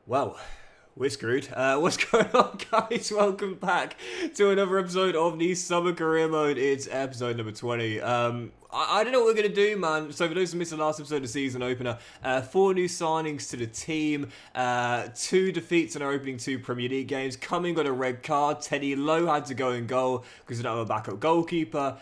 Well, we're screwed. What's going on, guys? Welcome back to another episode of the Summer Career Mode. It's episode number 20. I don't know what we're going to do, man. So for those who missed the last episode of the season opener, 4 new signings to the team, 2 defeats in our opening 2 Premier League games. Cumming got a red card. Teddy Lowe had to go in goal because we don't have a backup goalkeeper.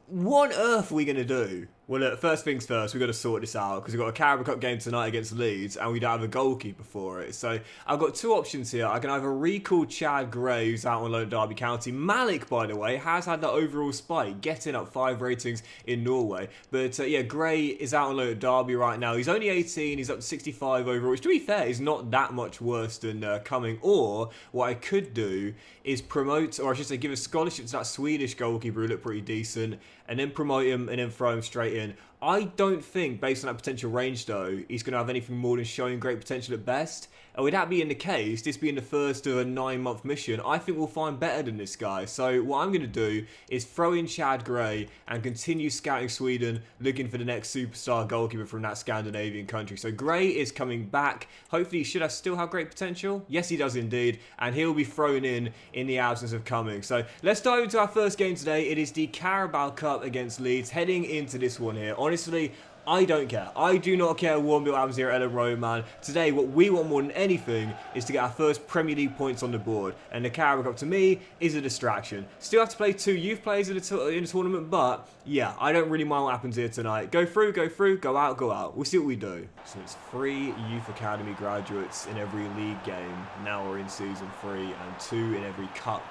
What on earth are we going to do? Well, look, first things first, we've got to sort this out because we've got a Carabao Cup game tonight against Leeds and we don't have a goalkeeper for it. So I've got 2 options here. I can either recall Chad Gray, who's out on loan at Derby County. Malik, by the way, has had that overall spike, getting up 5 ratings in Norway. But yeah, Gray is out on loan at Derby right now. He's only 18, he's up to 65 overall, which to be fair is not that much worse than Cumming. Or what I could do is promote, or I should say give a scholarship to that Swedish goalkeeper who looked pretty decent, and then promote him and then throw him straight in. I don't think, based on that potential range though, he's going to have anything more than showing great potential at best. And with that being the case, this being the first of a 9-month mission, I think we'll find better than this guy. So what I'm going to do is throw in Chad Gray and continue scouting Sweden, looking for the next superstar goalkeeper from that Scandinavian country. So Gray is coming back. Hopefully he should still have great potential. Yes, he does indeed. And he'll be thrown in the absence of Cumming. So let's dive into our first game today. It is the Carabao Cup against Leeds, heading into this one here. Honestly, I don't care. I do not care what happens here at Ellen Road, man. Today, what we want more than anything is to get our first Premier League points on the board. And the Carabao Cup, to me, is a distraction. Still have to play 2 youth players in the tournament, but yeah, I don't really mind what happens here tonight. Go through, go out, go out. We'll see what we do. So it's 3 Youth Academy graduates in every league game. Now we're in Season 3, and 2 in every Cup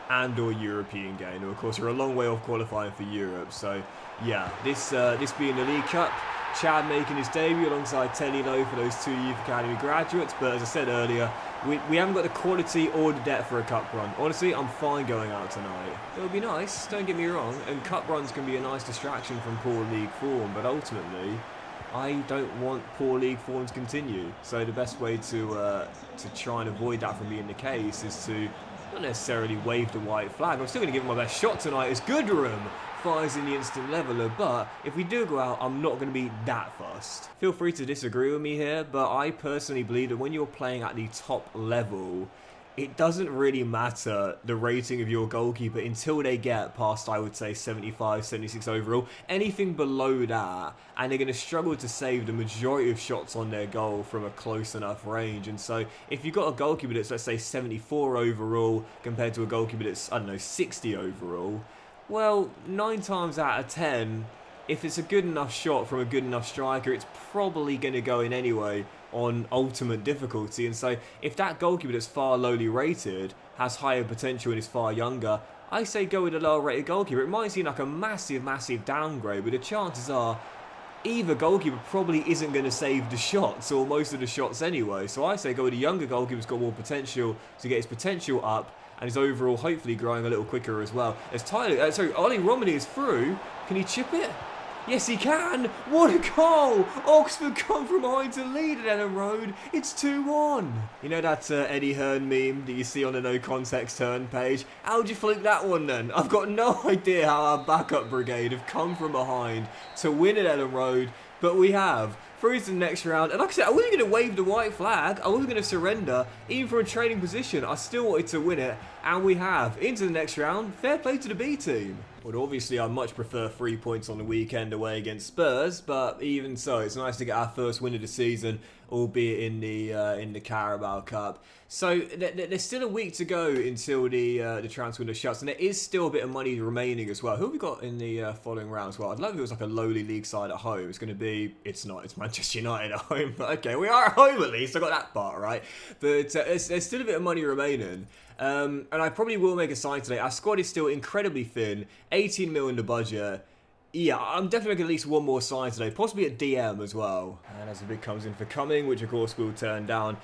and or European game. And of course, we're a long way off qualifying for Europe, so yeah, this being the League Cup, Chad making his debut alongside Teddy Lowe for those 2 Youth Academy graduates. But as I said earlier, we haven't got the quality or the depth for a cup run. Honestly, I'm fine going out tonight. It would be nice, don't get me wrong, and cup runs can be a nice distraction from poor league form, but ultimately, I don't want poor league form to continue. So the best way to try and avoid that from being the case is to not necessarily wave the white flag. I'm still going to give it my best shot tonight as Goodrum fires in the instant leveller, but if we do go out, I'm not going to be that fussed. Feel free to disagree with me here, but I personally believe that when you're playing at the top level, it doesn't really matter the rating of your goalkeeper until they get past, I would say, 75, 76 overall. Anything below that, and they're going to struggle to save the majority of shots on their goal from a close enough range. And so if you've got a goalkeeper that's, let's say, 74 overall compared to a goalkeeper that's, I don't know, 60 overall, well, 9 times out of 10, if it's a good enough shot from a good enough striker, it's probably going to go in anyway on ultimate difficulty. And so if that goalkeeper that's far lowly rated has higher potential and is far younger, I say go with a lower rated goalkeeper. It might seem like a massive downgrade, but the chances are either goalkeeper probably isn't going to save the shots or most of the shots anyway. So I say go with a younger goalkeeper who's got more potential to get his potential up and his overall hopefully growing a little quicker as well. As Ollie Romani is through. Can he chip it? Yes, he can. What a goal! Oxford come from behind to lead at Ellen Road. It's 2-1. You know that Eddie Hearn meme that you see on the No Context Hearn page? How'd you flick that one then? I've got no idea how our backup brigade have come from behind to win at Ellen Road, but we have. Through to the next round, and like I said, I wasn't going to wave the white flag, I wasn't going to surrender, even from a training position, I still wanted to win it, and we have. Into the next round, fair play to the B team. Well, obviously I much prefer 3 points on the weekend away against Spurs, but even so, it's nice to get our first win of the season, albeit in the Carabao Cup. So there's still a week to go until the transfer window shuts, and there is still a bit of money remaining as well. Who have we got in the following round as well? I'd love if it was like a lowly league side at home. It's going to be, it's not, it's Manchester United at home, but okay, we are at home at least. I got that part right. But there's still a bit of money remaining. And I probably will make a sign today. Our squad is still incredibly thin, 18 mil in the budget. Yeah, I'm definitely making at least one more sign today, possibly at DM as well. And as the bid comes in for Cumming, which of course we'll turn down.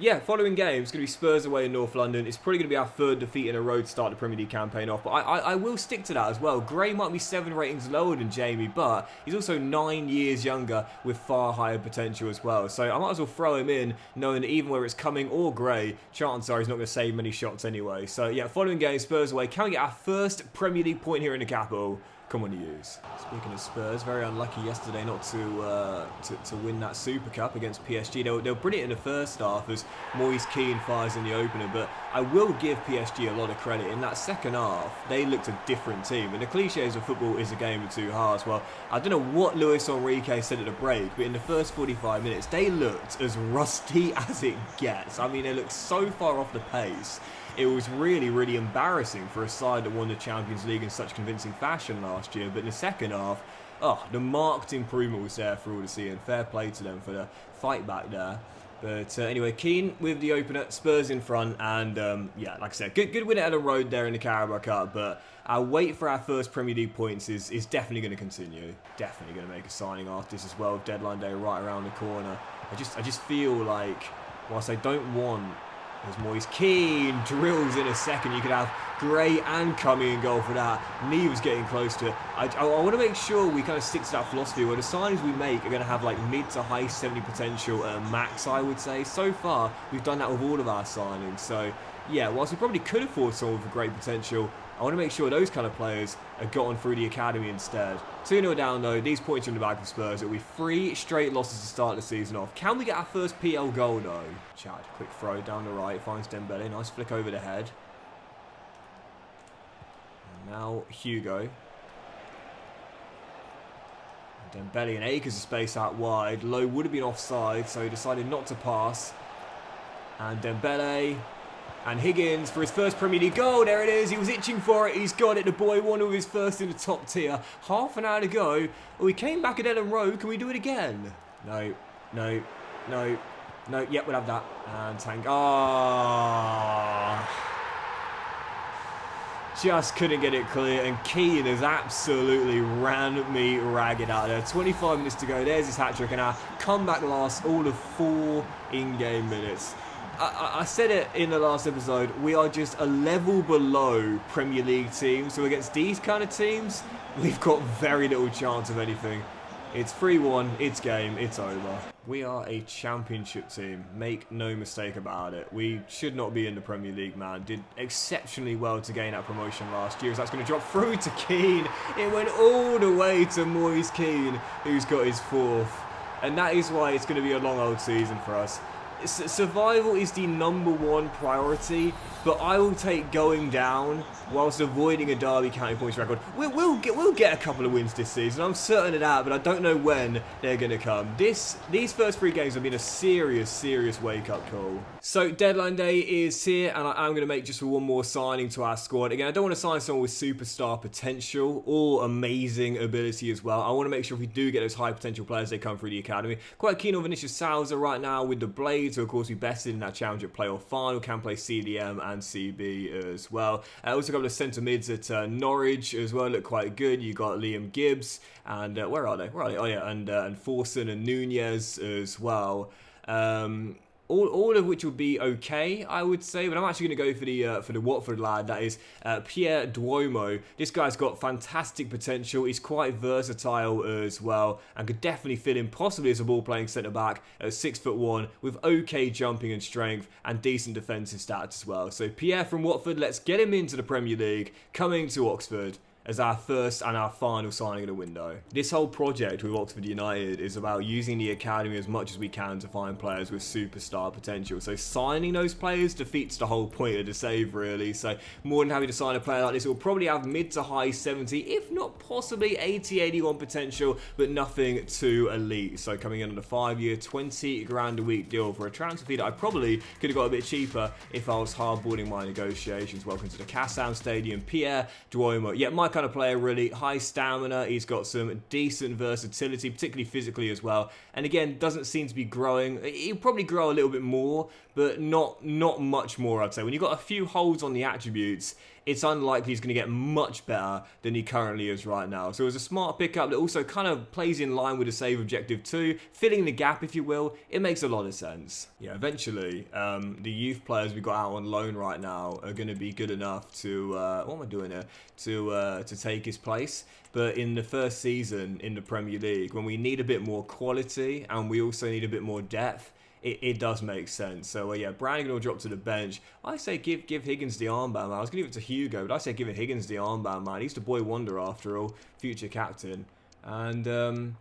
Yeah, following game, it's going to be Spurs away in North London. It's probably going to be our 3rd defeat in a row to start the Premier League campaign off. But I will stick to that as well. Gray might be 7 ratings lower than Jamie, but he's also 9 years younger with far higher potential as well. So I might as well throw him in, knowing that even whether it's Cumming or Gray, chances are he's not going to save many shots anyway. So yeah, following game, Spurs away. Can we get our first Premier League point here in the capital? Come on, Hughes. Speaking of Spurs, very unlucky yesterday not to win that Super Cup against PSG. They were brilliant in the first half as Moise Kean fires in the opener, but I will give PSG a lot of credit. In that second half, they looked a different team. And the cliches of football is a game of two halves. Well, I don't know what Luis Enrique said at the break, but in the first 45 minutes, they looked as rusty as it gets. I mean, they looked so far off the pace. It was really, really embarrassing for a side that won the Champions League in such convincing fashion last year. But in the second half, the marked improvement was there for all to see, and fair play to them for the fight back there. But anyway, Keane with the opener, Spurs in front, and yeah, like I said, good win out of the road there in the Carabao Cup. But our wait for our first Premier League points is definitely going to continue. Definitely going to make a signing after this as well. Deadline day right around the corner. I just feel like, whilst I don't want, as Moise Kean drills in a second, you could have Gray and Cumming in goal for that. Neves getting close to it. I want to make sure we kind of stick to that philosophy where the signings we make are going to have like mid to high 70 potential max, I would say. So far, we've done that with all of our signings. So yeah, whilst we probably could afford someone with great potential, I want to make sure those kind of players are gotten through the academy instead. 2-0 down though, these points from the back of Spurs. It'll be 3 straight losses to start the season off. Can we get our first PL goal though? Chad, quick throw down the right, finds Dembele, nice flick over the head. And now Hugo. And Dembele and acres of space out wide. Lowe would have been offside, so he decided not to pass. And Dembele. And Higgins for his first Premier League goal. There it is. He was itching for it. He's got it. The boy won with his first in the top tier. Half an hour to go. Oh, he came back at Ellen Road. Can we do it again? No. No. No. No. Yep, we'll have that. And Tank. Just couldn't get it clear. And Keane has absolutely ran me ragged out there. 25 minutes to go. There's his hat-trick. And our comeback lasts all of 4 in-game minutes. I said it in the last episode, we are just a level below Premier League teams. So against these kind of teams, we've got very little chance of anything. It's 3-1, it's game, it's over. We are a championship team, make no mistake about it. We should not be in the Premier League, man. Did exceptionally well to gain that promotion last year. So that's going to drop through to Keane. It went all the way to Moise Kean, who's got his 4th. And that is why it's going to be a long old season for us. Survival is the #1 priority, but I will take going down whilst avoiding a Derby County points record. We'll get a couple of wins this season. I'm certain of that, but I don't know when they're going to come. These first 3 games have been a serious wake-up call. So deadline day is here, and I'm going to make just one more signing to our squad. Again, I don't want to sign someone with superstar potential or amazing ability as well. I want to make sure if we do get those high potential players, they come through the academy. Quite keen on Vinicius Salza right now with the Blades, who of course we bested in that Challenger playoff final, can play CDM and CB as well. Also got the centre mids at Norwich as well, look quite good. You got Liam Gibbs and where are they? Oh yeah, and Forson and Nunez as well. All of which would be okay, I would say, but I'm actually going to go for the Watford lad. That is Pierre Duomo. This guy's got fantastic potential. He's quite versatile as well, and could definitely fit in possibly as a ball-playing centre-back at 6'1", with okay jumping and strength and decent defensive stats as well. So Pierre from Watford, let's get him into the Premier League, coming to Oxford as our first and our final signing of the window. This whole project with Oxford United is about using the academy as much as we can to find players with superstar potential. So signing those players defeats the whole point of the save, really. So more than happy to sign a player like this. It will probably have mid to high 70, if not possibly 80, 81 potential, but nothing too elite. So coming in on a 5-year, 20 grand a week deal for a transfer fee that I probably could have got a bit cheaper if I was hardballing my negotiations. Welcome to the Kassam Stadium, Pierre Duomo. Yeah, my kind of player, really. High stamina. He's got some decent versatility, particularly physically as well. And again, doesn't seem to be growing. He'll probably grow a little bit more, but not much more, I'd say. When you've got a few holes on the attributes, it's unlikely he's going to get much better than he currently is right now. So it was a smart pickup that also kind of plays in line with the save objective too, filling the gap, if you will. It makes a lot of sense. Yeah, eventually, the youth players we got out on loan right now are going to be good enough to, what am I doing here? To take his place. But in the first season in the Premier League, when we need a bit more quality and we also need a bit more depth, it does make sense. So yeah, Brannigan will drop to the bench. I say give Higgins the armband, man. I was going to give it to Hugo, but I say give it Higgins the armband, man. He's the boy wonder after all, future captain. And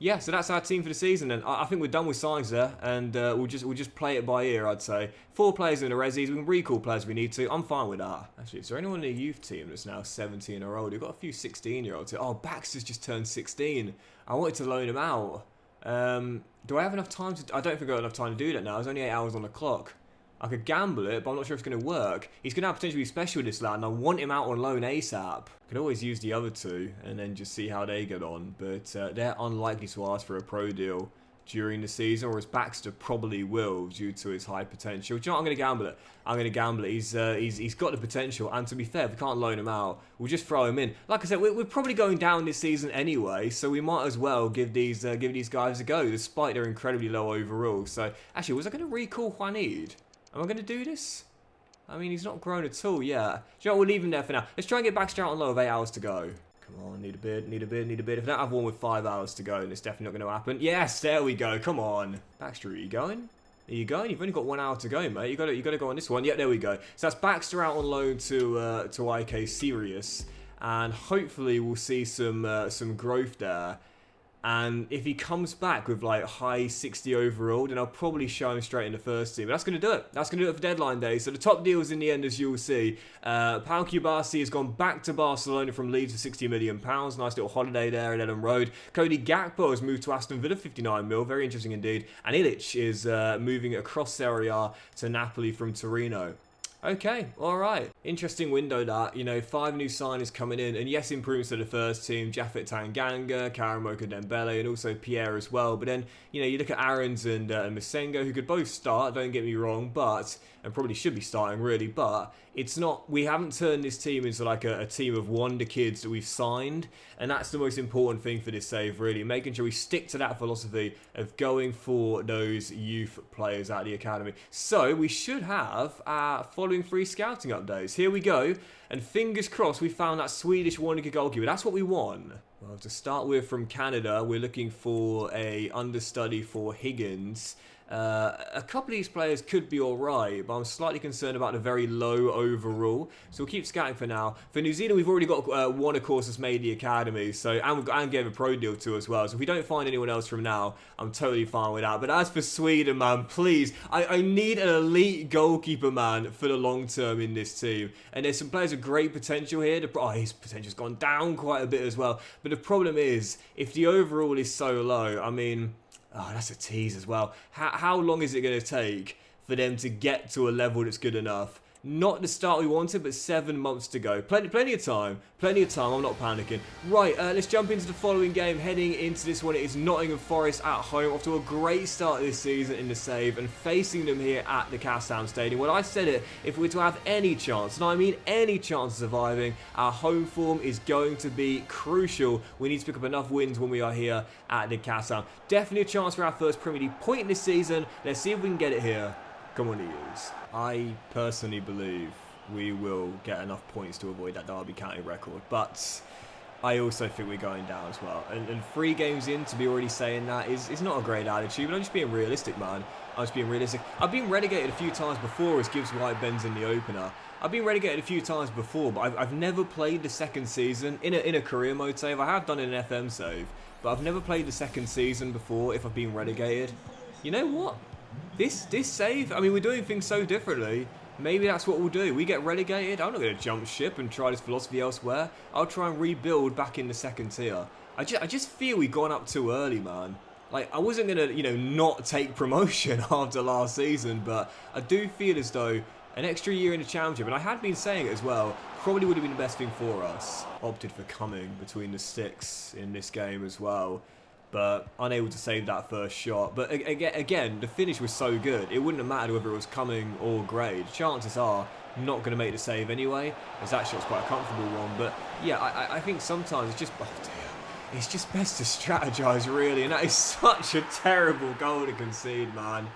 yeah, so that's our team for the season, and I think we're done with signs there, and we'll just play it by ear. I'd say 4 players in the resis. We can recall players if we need to. I'm fine with that. Actually, is there anyone in the youth team that's now 17 or older? We've got a few 16-year-olds here. Oh, Baxter's just turned 16. I wanted to loan him out. Do I have enough time to? I don't think I've got enough time to do that now. There's only 8 hours on the clock. I could gamble it, but I'm not sure if it's going to work. He's going to have potentially be special with this lad, and I want him out on loan ASAP. Could always use the other 2 and then just see how they get on, but they're unlikely to ask for a pro deal during the season, whereas Baxter probably will due to his high potential. Do you know what? I'm going to gamble it. I'm going to gamble it. He's got the potential, and to be fair, if we can't loan him out, we'll just throw him in. Like I said, we're probably going down this season anyway, so we might as well give these guys a go, despite their incredibly low overall. So actually, was I going to recall Juanid? Am I going to do this? I mean, he's not grown at all yet. Do you know what? We'll leave him there for now. Let's try and get Baxter out on low with 8 hours to go. Come on, need a bid. If I don't have one with 5 hours to go, then it's definitely not going to happen. Yes, there we go. Come on. Baxter, are you going? Are you going? You've only got 1 hour to go, mate. You got to go on this one. Yeah, there we go. So that's Baxter out on loan to IK Sirius, and hopefully we'll see some growth there. And if he comes back with like high 60 overall, then I'll probably show him straight in the first team. But that's going to do it. That's going to do it for deadline day. So the top deals in the end, as you'll see. Pau Kubasi has gone back to Barcelona from Leeds for £60 million. Nice little holiday there at Ellen Road. Cody Gakpo has moved to Aston Villa, 59 mil. Very interesting indeed. And Ilic is moving across Serie A to Napoli from Torino. Okay, alright. Interesting window that, 5 new signings coming in, and yes, improvements to the first team, Japhet Tanganga, Karamoka Dembele, and also Pierre as well. But then, you look at Aarons and Masengo, who could both start, don't get me wrong, and probably should be starting really, but it's not, we haven't turned this team into like a team of wonder kids that we've signed, and that's the most important thing for this save, really, making sure we stick to that philosophy of going for those youth players at the academy. So we should have our following 3 scouting updates. Here we go, and fingers crossed we found that Swedish wonder goalkeeper. That's what we want. Well, to start with, from Canada, we're looking for a understudy for Higgins. A couple of these players could be alright, but I'm slightly concerned about the very low overall, so we'll keep scouting for now. For New Zealand, we've already got one, of course, that's made the academy, and gave a pro deal to as well, so if we don't find anyone else from now, I'm totally fine with that. But as for Sweden, man, please, I need an elite goalkeeper, man, for the long term in this team, and there's some players with great potential here. His potential's gone down quite a bit as well, but the problem is, if the overall is so low, I mean, oh, that's a tease as well. How long is it going to take for them to get to a level that's good enough? Not the start we wanted, but 7 months to go. Plenty of time. I'm not panicking. Right, let's jump into the following game. Heading into this one, it is Nottingham Forest at home. Off to a great start this season in the save, and facing them here at the Kassam Stadium. When I said it, if we're to have any chance, and I mean any chance of surviving, our home form is going to be crucial. We need to pick up enough wins when we are here at the Kassam. Definitely a chance for our first Premier League point this season. Let's see if we can get it here. Come on, Eagles. I personally believe we will get enough points to avoid that Derby County record, but I also think we're going down as well. And 3 games in to be already saying that is not a great attitude, but I'm just being realistic, man. I'm just being realistic. I've been relegated a few times before as Gibbs White bends in the opener. I've been relegated a few times before, but I've never played the second season in a career mode save. I have done an FM save, but I've never played the second season before if I've been relegated. You know what? This save, I mean, we're doing things so differently. Maybe that's what we'll do. We get relegated. I'm not going to jump ship and try this philosophy elsewhere. I'll try and rebuild back in the second tier. I just feel we've gone up too early, man. Like, I wasn't going to, not take promotion after last season, but I do feel as though an extra year in the championship, and I had been saying it as well, probably would have been the best thing for us. Opted for coming between the sticks in this game as well, but unable to save that first shot. But again, the finish was so good, it wouldn't have mattered whether it was coming or grade. Chances are not going to make the save anyway, as that shot's quite a comfortable one. But yeah, I think sometimes it's just, oh dear, it's just best to strategise really, and that is such a terrible goal to concede, man.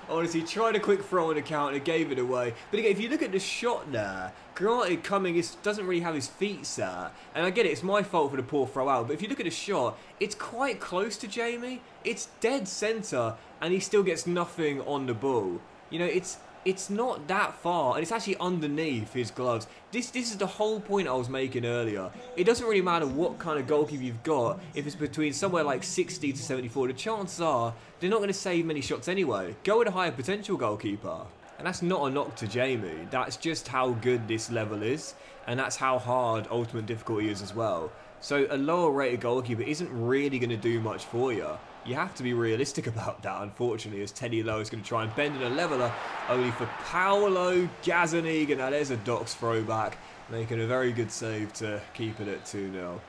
Honestly, tried a quick throw on the counter, gave it away. But again, if you look at the shot there, granted Cummings doesn't really have his feet set. And I get it, it's my fault for the poor throw out. But if you look at the shot, it's quite close to Jamie. It's dead centre. and he still gets nothing on the ball. You know, it's not that far, and it's actually underneath his gloves. This is the whole point I was making earlier. It doesn't really matter what kind of goalkeeper you've got. If it's between somewhere like 60 to 74, the chances are they're not going to save many shots anyway. Go with a higher potential goalkeeper. And that's not a knock to Jamie. That's just how good this level is, and that's how hard ultimate difficulty is as well. So a lower rated goalkeeper isn't really going to do much for you. You have to be realistic about that, unfortunately, as Teddy Lowe is going to try and bend in a leveller, only for Paolo Gazzaniga. Now there's a Docks throwback, making a very good save to keep it at 2-0.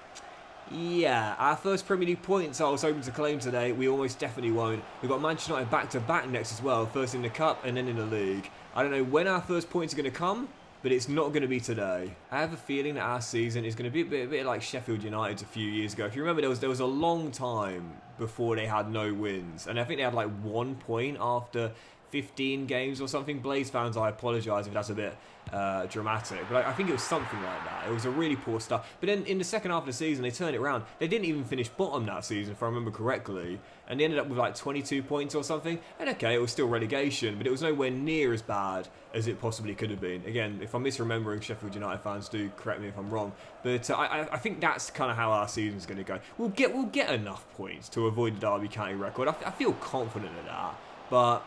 Yeah, our first Premier League points I was hoping to claim today, we almost definitely won't. We've got Manchester United back-to-back next as well, first in the Cup and then in the League. I don't know when our first points are going to come, but it's not going to be today. I have a feeling that our season is going to be a bit like Sheffield United's a few years ago. If you remember, there was a long time before they had no wins, and I think they had like 1 point after 15 games or something. Blaze fans, I apologise if that's a bit dramatic, but I think it was something like that. It was a really poor start, but then in the second half of the season they turned it around. They didn't even finish bottom that season, if I remember correctly, and they ended up with like 22 points or something. And okay, it was still relegation, but it was nowhere near as bad as it possibly could have been. Again, if I'm misremembering, Sheffield United fans, do correct me if I'm wrong, but I think that's kind of how our season's going to go. We'll get enough points to avoid the Derby County record. I feel confident of that, but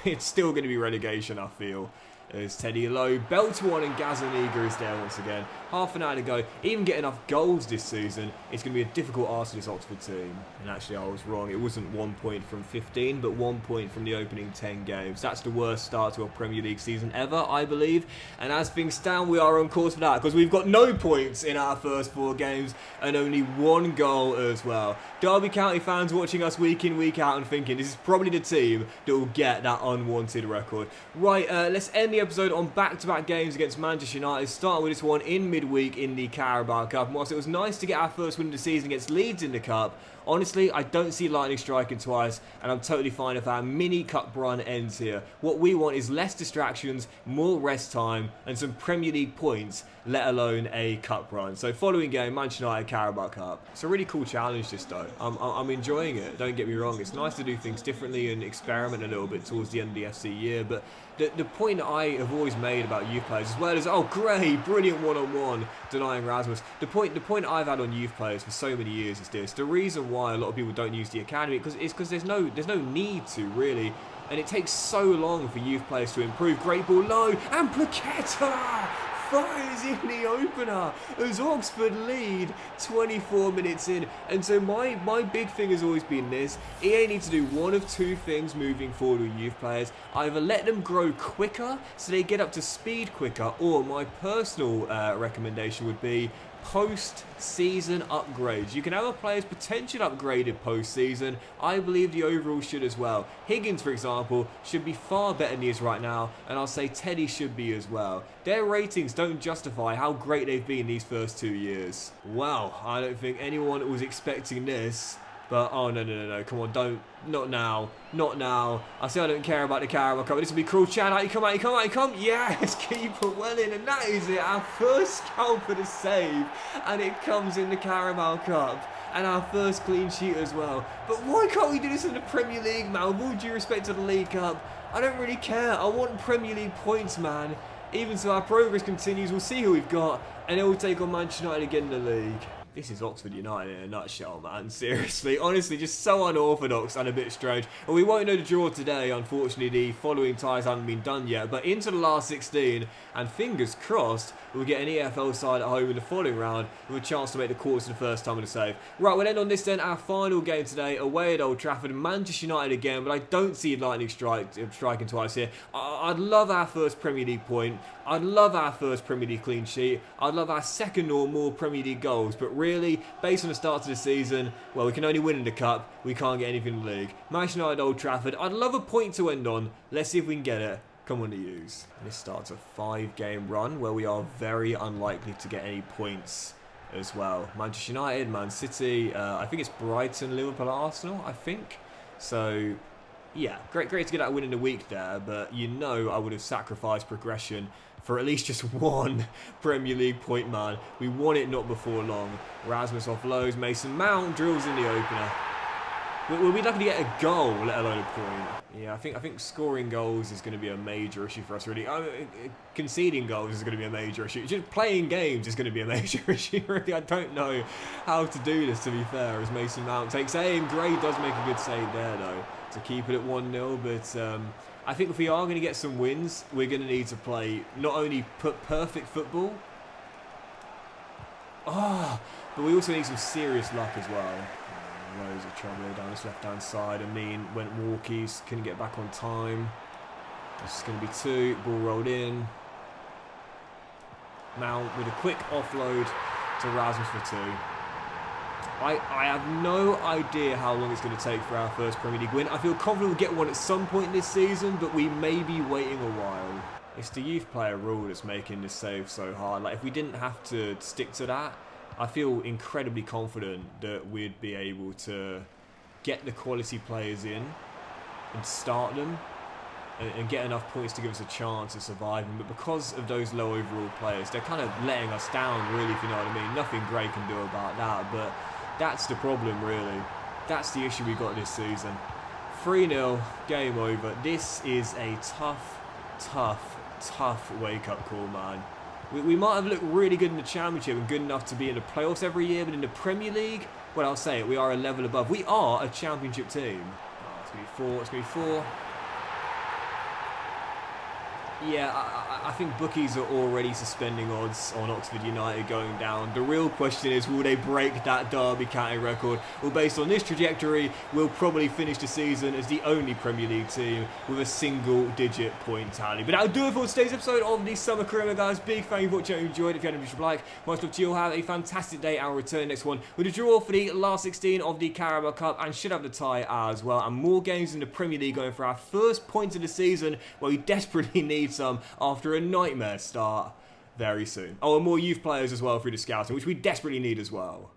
it's still going to be relegation, I feel. As Teddy Lowe belts one and Gazzaniga is there once again. Half an hour to go. Even get enough goals this season, it's going to be a difficult ask for this Oxford team. And actually, I was wrong. It wasn't 1 point from 15, but 1 point from the opening 10 games. That's the worst start to a Premier League season ever, I believe. And as things stand, we are on course for that, because we've got no points in our first 4 games and only 1 goal as well. Derby County fans watching us week in, week out and thinking this is probably the team that will get that unwanted record. Right, let's end the episode on back-to-back games against Manchester United, starting with this one in midweek in the Carabao Cup. And whilst it was nice to get our first win of the season against Leeds in the Cup, honestly, I don't see lightning striking twice, and I'm totally fine if our mini cup run ends here. What we want is less distractions, more rest time, and some Premier League points, let alone a cup run. So following game, Manchester United Carabao Cup. It's a really cool challenge this though. I'm enjoying it, don't get me wrong. It's nice to do things differently and experiment a little bit towards the end of the FC year, but the point that I have always made about youth players, as well as, oh great, brilliant one-on-one, denying Rasmus. The point I've had on youth players for so many years is this. The reason why a lot of people don't use the academy is because there's no need to, really. And it takes so long for youth players to improve. Great ball low, and Plaqueta fires in the opener as Oxford lead 24 minutes in. And so my big thing has always been this: EA need to do one of 2 things moving forward with youth players. Either let them grow quicker so they get up to speed quicker, or my personal recommendation would be post-season upgrades. You can have a player's potential upgraded post-season. I believe the overall should as well. Higgins, for example, should be far better than he is right now, and I'll say Teddy should be as well. Their ratings don't justify how great they've been these first 2 years. Wow, I don't think anyone was expecting this. But, oh, no, come on, not now. I say I don't care about the Carabao Cup, but this will be cruel. Chad, out you come. Yes, keeper well in, and that is it. Our first scalper to save, and it comes in the Carabao Cup. And our first clean sheet as well. But why can't we do this in the Premier League, man? With all due respect to the League Cup, I don't really care. I want Premier League points, man. Even so, our progress continues. We'll see who we've got, and then we'll take on Manchester United again in the league. This is Oxford United in a nutshell, man. Seriously, honestly, just so unorthodox and a bit strange. And we won't know the draw today, unfortunately. The following ties haven't been done yet. But into the last 16, and fingers crossed, we'll get an EFL side at home in the following round with a chance to make the quarters for the first time in a save. Right, we'll end on this then. Our final game today, away at Old Trafford, Manchester United again. But I don't see lightning striking twice here. I'd love our first Premier League point. I'd love our first Premier League clean sheet. I'd love our second or more Premier League goals. But really, based on the start of the season, well, we can only win in the Cup. We can't get anything in the league. Manchester United, Old Trafford. I'd love a point to end on. Let's see if we can get it. Come on to use. This starts a 5-game run where we are very unlikely to get any points as well. Manchester United, Man City, I think it's Brighton, Liverpool, Arsenal, I think. So, yeah, great to get that win in the week there, but you know I would have sacrificed progression for at least just 1 Premier League point, man. We want it not before long. Rasmus offloads, Mason Mount drills in the opener. We'll be lucky to get a goal, let alone a point. Yeah, I think scoring goals is going to be a major issue for us, really. Conceding goals is going to be a major issue. Just playing games is going to be a major issue, really. I don't know how to do this, to be fair, as Mason Mount takes aim. Gray does make a good save there, though, to keep it at 1-0. But I think if we are going to get some wins, we're going to need to play not only perfect football, but we also need some serious luck as well. Loads of trouble down this left-hand side. Went walkies, couldn't get back on time. This is going to be 2. Ball rolled in. Mount with a quick offload to Rasmus for 2. I have no idea how long it's going to take for our first Premier League win. I feel confident we'll get one at some point this season, but we may be waiting a while. It's the youth player rule that's making this save so hard. Like, if we didn't have to stick to that, I feel incredibly confident that we'd be able to get the quality players in and start them and get enough points to give us a chance of surviving. But because of those low overall players, they're kind of letting us down, really, if you know what I mean. Nothing Gray can do about that, but that's the problem, really. That's the issue we got this season. 3-0, game over. This is a tough wake-up call, man. We might have looked really good in the Championship and good enough to be in the playoffs every year, but in the Premier League, well, I'll say it, we are a level above. We are a Championship team. Oh, it's going to be 4, it's going to be 4. Yeah, I think bookies are already suspending odds on Oxford United going down. The real question is, will they break that Derby County record? Well, based on this trajectory, we'll probably finish the season as the only Premier League team with a single-digit point tally. But that'll do it for today's episode of the Summer Career, guys. Big fan of watching, you enjoyed. If you had a like, much love to you all. Have a fantastic day. I'll return next one with a draw for the last 16 of the Carabao Cup and should have the tie as well. And more games in the Premier League going for our first points of the season, where we desperately need some after a nightmare start very soon. Oh, and more youth players as well through the scouting, which we desperately need as well.